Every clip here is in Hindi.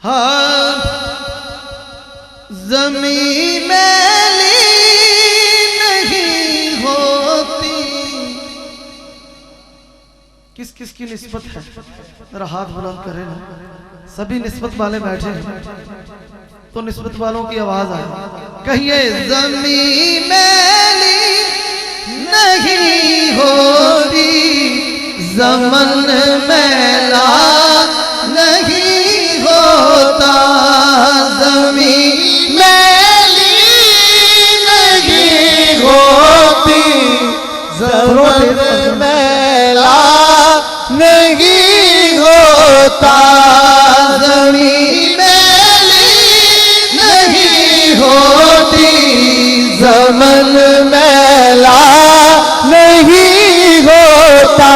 हाँ ज़मीं मैली नहीं होती। किस किस की निस्बत है, जरा हाथ बुलंद करें ना। सभी निस्बत वाले बैठे हैं तो निस्बत वालों की आवाज आए। कहिए ज़मीं मैली नहीं होती, ज़मन मैला नहीं होता। ज़मीं मैली नहीं होती, ज़मन मैला नहीं होता। ज़मीं मैली नहीं होती, ज़मन मैला नहीं होता।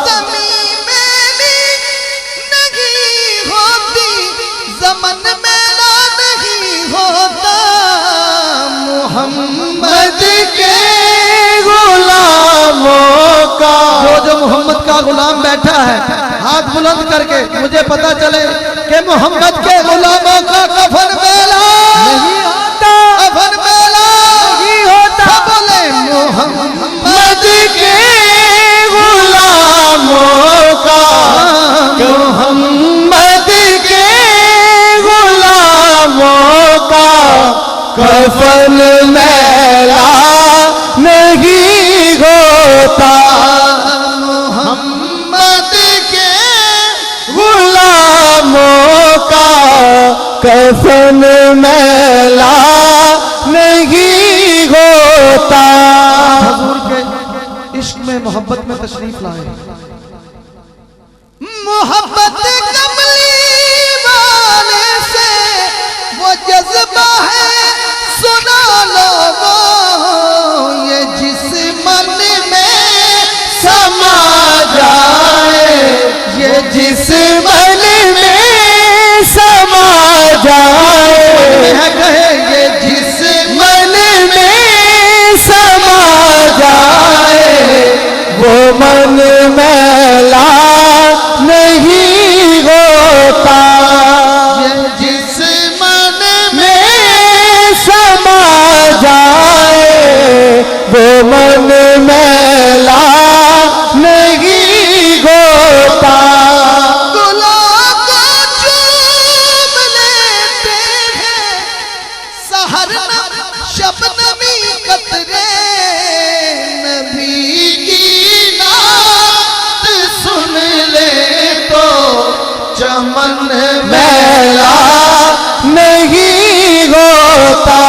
ज़मीं मैली नहीं होती, ज़मन मैला नहीं होता। मोहम्मद के गुलामों का, जो मोहम्मद का गुलाम बैठा है हाथ बुलंद करके मुझे पता चले कि मोहम्मद के गुलामों का कफन मेला नहीं होता, कफन मेला नहीं होता। बोले मोहम्मद के गुलामों का, मोहम्मद के गुलामों का कफन मेला नहीं होता। मोहम्मद के गुलामों का कफन मैला नहीं होता। हुजूर के इश्क में मोहब्बत में तशरीफ लाए। मोहब्बत कमली वाले से वो जज्बा है, सुना लो वो ये जिस मन में समा जाए, ये जिस मन में समा जाए। कहे ये जिस मन में समा जाए, वो मन मैला नहीं होता। ये जिस मन में समा जाए, वो मन मैला नहीं होता। गुलाब को चूम लेते हैं सहर शबनमी कतरे, नबी की नात सुन ले तो चमन मैला नहीं होता।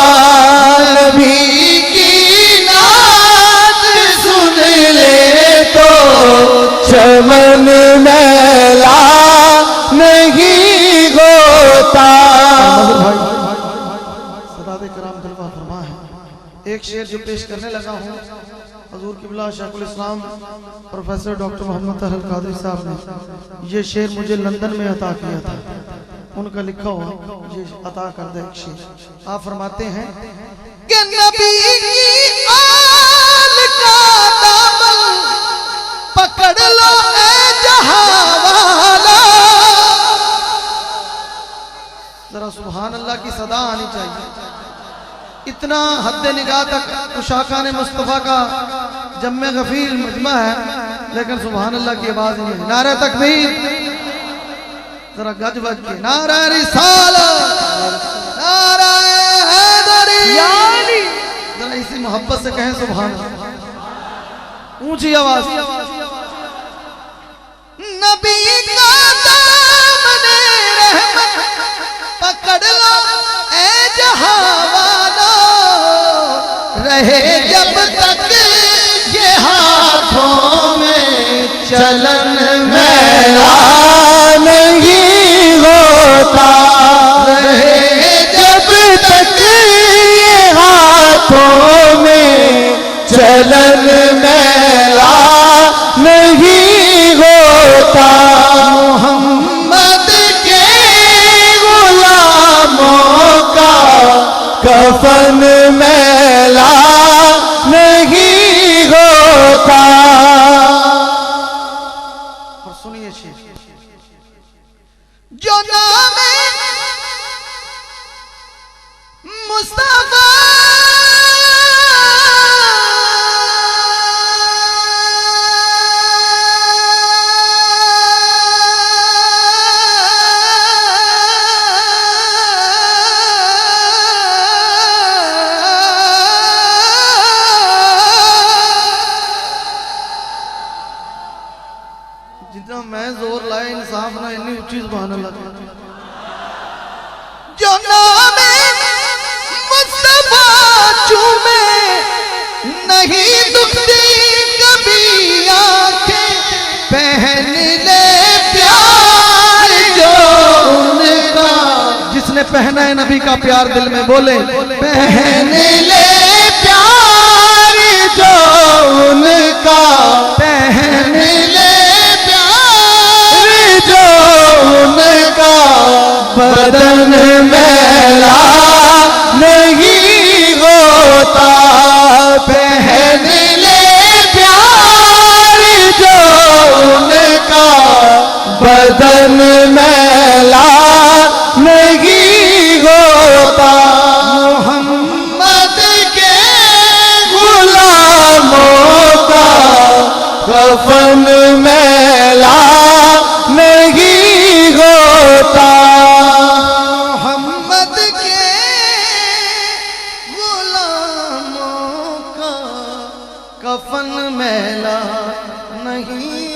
नबी की नात सुन ले तो चमन मैला नहीं होता। सदात कराम जलवा फरमा है। एक शेर जो पेश करने लगा हूँ, हुजूर किबला शेखुल इस्लाम प्रोफेसर डॉक्टर मोहम्मद ताहिर कादरी साहब ने ये शेर मुझे लंदन में अता किया था। उनका लिखा हुआ ये अता कर दे एक शेर। आप फरमाते हैं कि नबी की आल का दामन पकड़ लो ए जहां वाला। जरा सुभान अल्लाह की सदा आनी चाहिए। इतना हद निगाह तक उशाकान मुस्तफ़ा का जम्मे गफीर मजमा है, लेकिन सुभान अल्लाह की आवाज नहीं है। नारा तकबीर, जरा गज बज के नारा रिसालत, नारा हैदरी, जरा इसी मोहब्बत से कहें सुभान अल्लाह, ऊंची आवाज। नबी का दामने रहमत पकड़ लो ए जहां वालो, रहे जब तक ये हाथों में चलन मैला नहीं होता। रहे जब तक ये हाथों में चलन मैला नहीं होता। मोहम्मद के गुलामों का कफन मैला नहीं होता। और सुनिए जो नाम ऊंची ज़ुबान अल्लाह। जो नामे मुस्तफा चूमे नहीं दुखती कभी आंखें, पहन ले प्यार जो उनका। जिसने पहना है नबी का प्यार दिल में बोले, पहन ले प्यार जो उनका, पहन ले प्यार जो उनका। बदन मैला नहीं होता, पहन ले प्यार जो उनका। बदन मैला नहीं होता। मोहम्मद के गुलामों का कफन मैला नहीं होता। मोहम्मद के गुलामों का कफन मैला नहीं